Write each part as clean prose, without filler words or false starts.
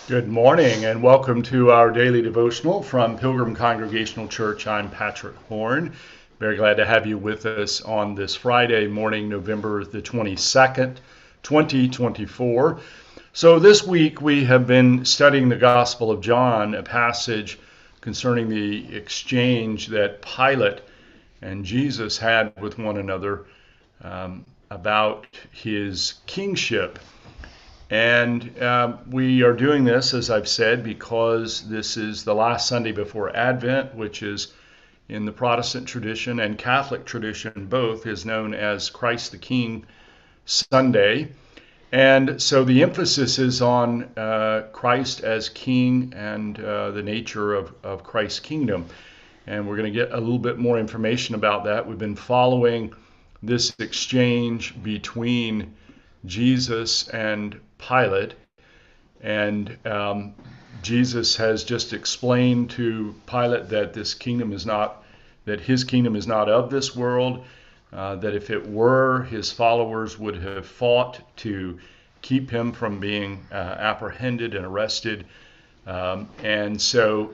Good morning and welcome to our daily devotional from Pilgrim Congregational Church. I'm Patrick Horn. Very glad to have you with us on this Friday morning, November the 22nd, 2024. So this week we have been studying the Gospel of John, a passage concerning the exchange that Pilate and Jesus had with one another about his kingship. And we are doing this, as I've said, because this is the last Sunday before Advent, which is in the Protestant tradition and Catholic tradition both is known as Christ the King Sunday. And so the emphasis is on Christ as King and the nature of Christ's kingdom. And we're going to get a little bit more information about that. We've been following this exchange between Jesus and Pilate, and Jesus has just explained to Pilate that his kingdom is not of this world, that if it were, his followers would have fought to keep him from being apprehended and arrested. And so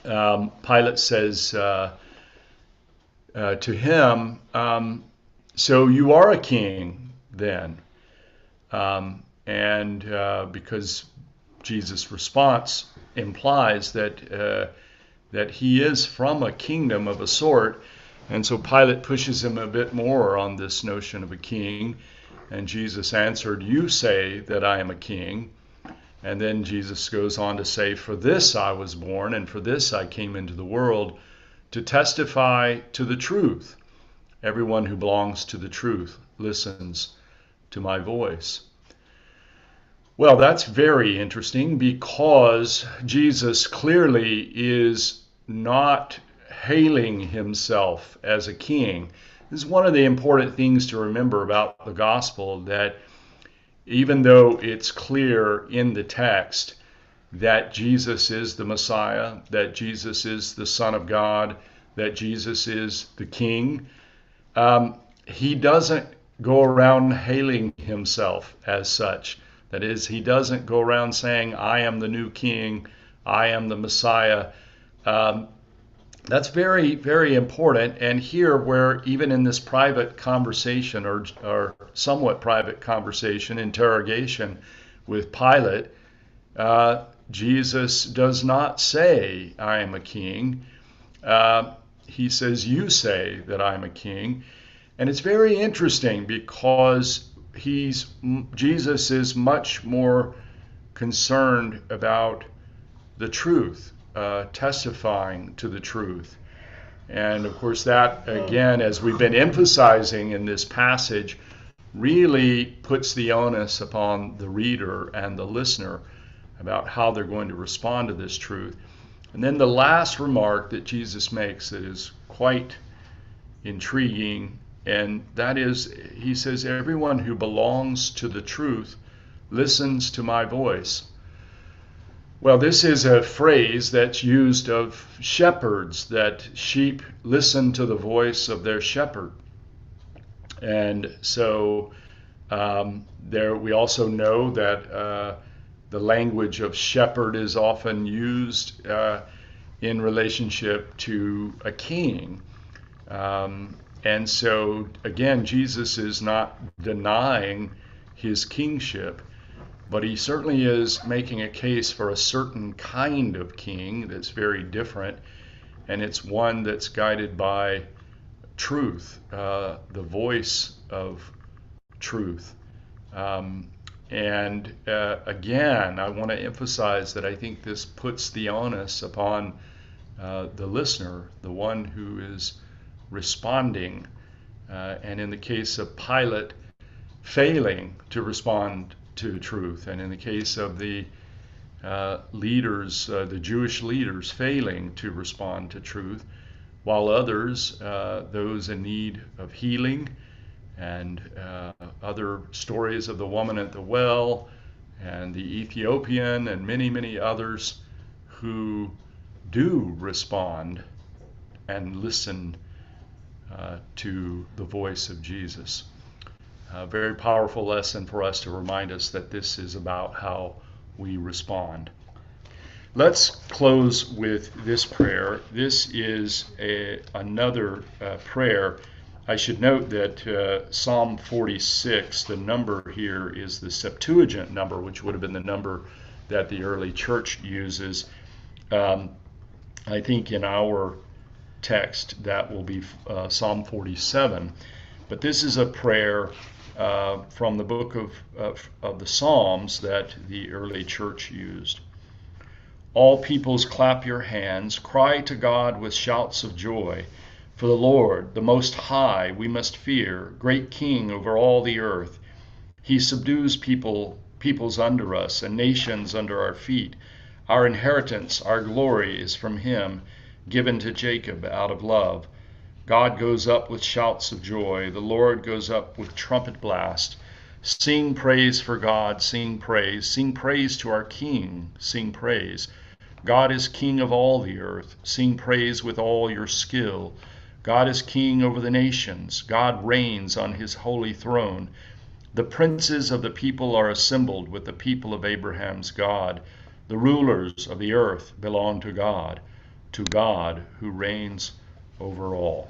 Pilate says to him, so you are a king then. Because Jesus' response implies that he is from a kingdom of a sort, and so Pilate pushes him a bit more on this notion of a king, and Jesus answered, "You say that I am a king." And then Jesus goes on to say, "For this I was born, and for this I came into the world, to testify to the truth. Everyone who belongs to the truth listens to my voice." Well, that's very interesting because Jesus clearly is not hailing himself as a king. This is one of the important things to remember about the gospel, that even though it's clear in the text that Jesus is the Messiah, that Jesus is the Son of God, that Jesus is the King, he doesn't go around hailing himself as such. That is, he doesn't go around saying, "I am the new king, I am the Messiah." That's very, very important. And here, where even in this private conversation or somewhat private conversation, interrogation with Pilate, Jesus does not say, "I am a king." He says, "You say that I'm a king." And it's very interesting because Jesus is much more concerned about the truth, testifying to the truth. And of course that, again, as we've been emphasizing in this passage, really puts the onus upon the reader and the listener about how they're going to respond to this truth. And then the last remark that Jesus makes that is quite intriguing, and that is, he says, "Everyone who belongs to the truth listens to my voice." Well, this is a phrase that's used of shepherds, that sheep listen to the voice of their shepherd. And so we also know that the language of shepherd is often used in relationship to a king. And so, again, Jesus is not denying his kingship, but he certainly is making a case for a certain kind of king that's very different, and it's one that's guided by truth, the voice of truth. Again, I want to emphasize that I think this puts the onus upon the listener, the one who is responding, and in the case of Pilate, failing to respond to truth, and in the case of the leaders, the Jewish leaders, failing to respond to truth, while others, those in need of healing, and other stories of the woman at the well, and the Ethiopian, and many, many others who do respond and listen to the voice of Jesus. A very powerful lesson for us to remind us that this is about how we respond. Let's close with this prayer. This is another prayer. I should note that Psalm 46, the number here is the Septuagint number, which would have been the number that the early church uses. I think in our text that will be Psalm 47. But this is a prayer from the book of the Psalms that the early church used. All peoples clap your hands, cry to God with shouts of joy. For the Lord, the Most High, we must fear, great King over all the earth. He subdues peoples under us and nations under our feet. Our inheritance, our glory is from him, given to Jacob out of love. God goes up with shouts of joy. The Lord goes up with trumpet blast. Sing praise for God, sing praise. Sing praise to our King, sing praise. God is King of all the earth. Sing praise with all your skill. God is King over the nations. God reigns on his holy throne. The princes of the people are assembled with the people of Abraham's God. The rulers of the earth belong to God who reigns over all.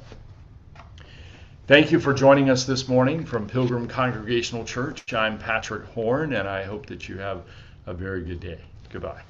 Thank you for joining us this morning from Pilgrim Congregational Church. I'm Patrick Horn, and I hope that you have a very good day. Goodbye.